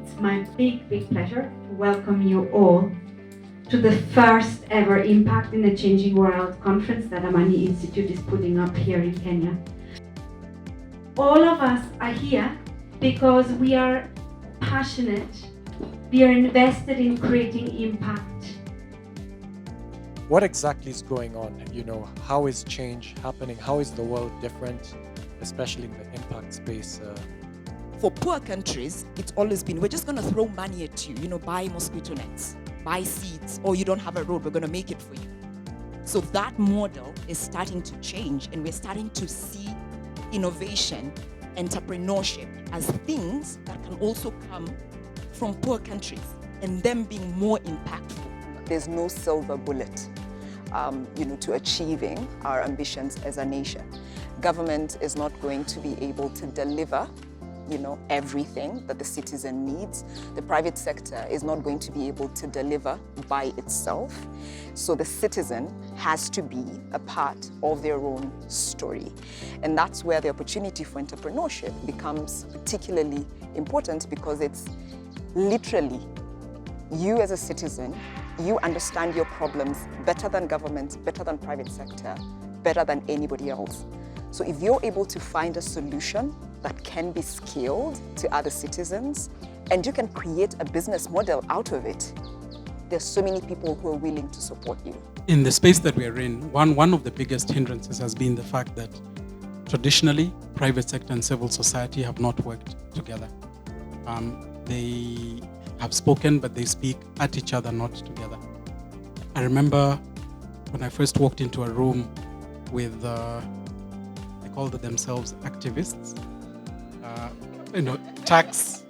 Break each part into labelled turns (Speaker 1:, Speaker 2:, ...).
Speaker 1: It's my big pleasure to welcome you all to the first ever Impact in a Changing World conference that Amani Institute is putting up here in Kenya. All of us are here because we are passionate, we are invested in creating impact.
Speaker 2: What exactly is going on? How is change happening? How is the world different, especially in the impact space?
Speaker 3: For poor countries, it's always been, we're just going to throw money at you, buy mosquito nets, buy seeds, or you don't have a road, we're going to make it for you. So that model is starting to change, and we're starting to see innovation, entrepreneurship as things that can also come from poor countries and them being more impactful.
Speaker 4: There's no silver bullet, to achieving our ambitions as a nation. Government is not going to be able to deliver everything that the citizen needs. The private sector is not going to be able to deliver by itself. So the citizen has to be a part of their own story. And that's where the opportunity for entrepreneurship becomes particularly important, because it's literally you as a citizen, you understand your problems better than government, better than private sector, better than anybody else. So if you're able to find a solution that can be scaled to other citizens, and you can create a business model out of it, there's so many people who are willing to support you.
Speaker 5: In the space that we're in, one of the biggest hindrances has been the fact that traditionally, private sector and civil society have not worked together. They have spoken, but they speak at each other, not together. I remember when I first walked into a room with, they called themselves activists, tax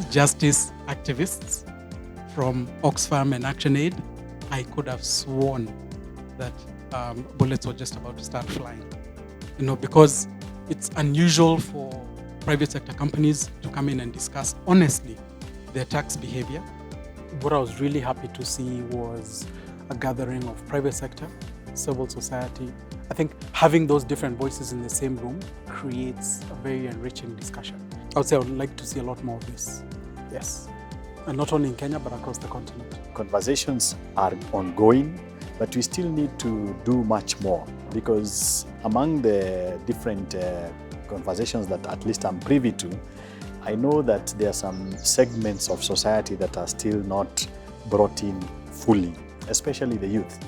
Speaker 5: justice activists from Oxfam and ActionAid. I could have sworn that bullets were just about to start flying. Because it's unusual for private sector companies to come in and discuss honestly their tax behavior. What I was really happy to see was a gathering of private sector, civil society. I think having those different voices in the same room creates a very enriching discussion. I would say I would like to see a lot more of this, yes. And not only in Kenya, but across the continent.
Speaker 6: Conversations are ongoing, but we still need to do much more, because among the different conversations that at least I'm privy to, I know that there are some segments of society that are still not brought in fully, especially the youth,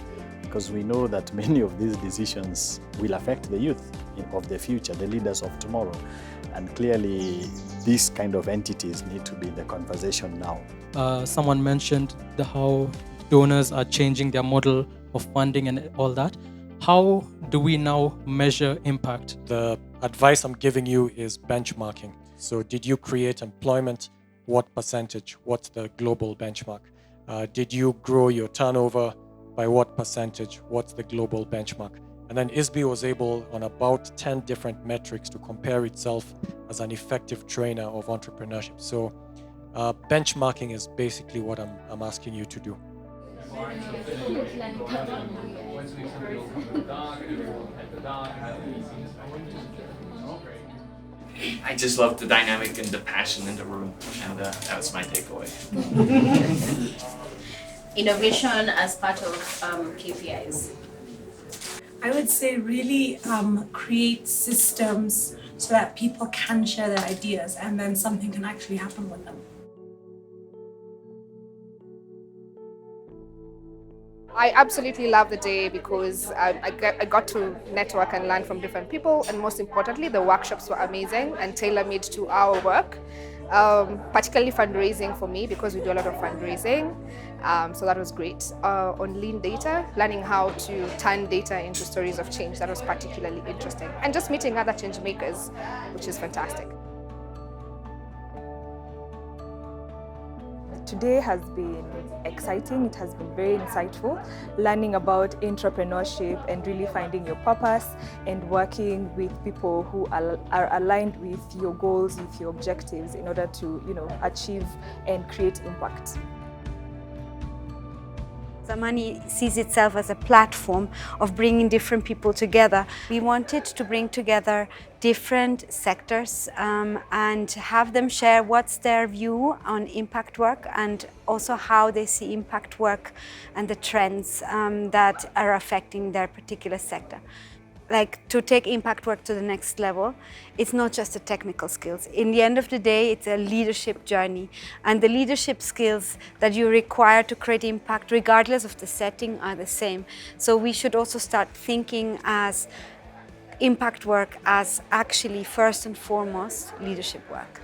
Speaker 6: because we know that many of these decisions will affect the youth of the future, the leaders of tomorrow. And clearly, these kind of entities need to be in the conversation now.
Speaker 7: Someone mentioned how donors are changing their model of funding and all that. How do we now measure impact?
Speaker 2: The advice I'm giving you is benchmarking. So did you create employment? What percentage? What's the global benchmark? Did you grow your turnover? By what percentage? What's the global benchmark? And then ISBI was able, on about 10 different metrics, to compare itself as an effective trainer of entrepreneurship. So benchmarking is basically what I'm asking you to do.
Speaker 8: I just love the dynamic and the passion in the room, and that was my takeaway.
Speaker 9: Innovation as part of KPIs.
Speaker 10: I would say really create systems so that people can share their ideas and then something can actually happen with them.
Speaker 11: I absolutely love the day because I got to network and learn from different people, and most importantly, the workshops were amazing and tailor-made to our work, particularly fundraising for me, because we do a lot of fundraising. So that was great. On lean data, learning how to turn data into stories of change, that was particularly interesting. And just meeting other change makers, which is fantastic.
Speaker 12: Today has been exciting, it has been very insightful, learning about entrepreneurship and really finding your purpose and working with people who are aligned with your goals, with your objectives in order to, achieve and create impact.
Speaker 13: Zamani sees itself as a platform of bringing different people together. We wanted to bring together different sectors and have them share what's their view on impact work and also how they see impact work and the trends that are affecting their particular sector. Like, to take impact work to the next level, it's not just the technical skills. In the end of the day, it's a leadership journey. And the leadership skills that you require to create impact, regardless of the setting, are the same. So we should also start thinking as impact work as actually first and foremost leadership work.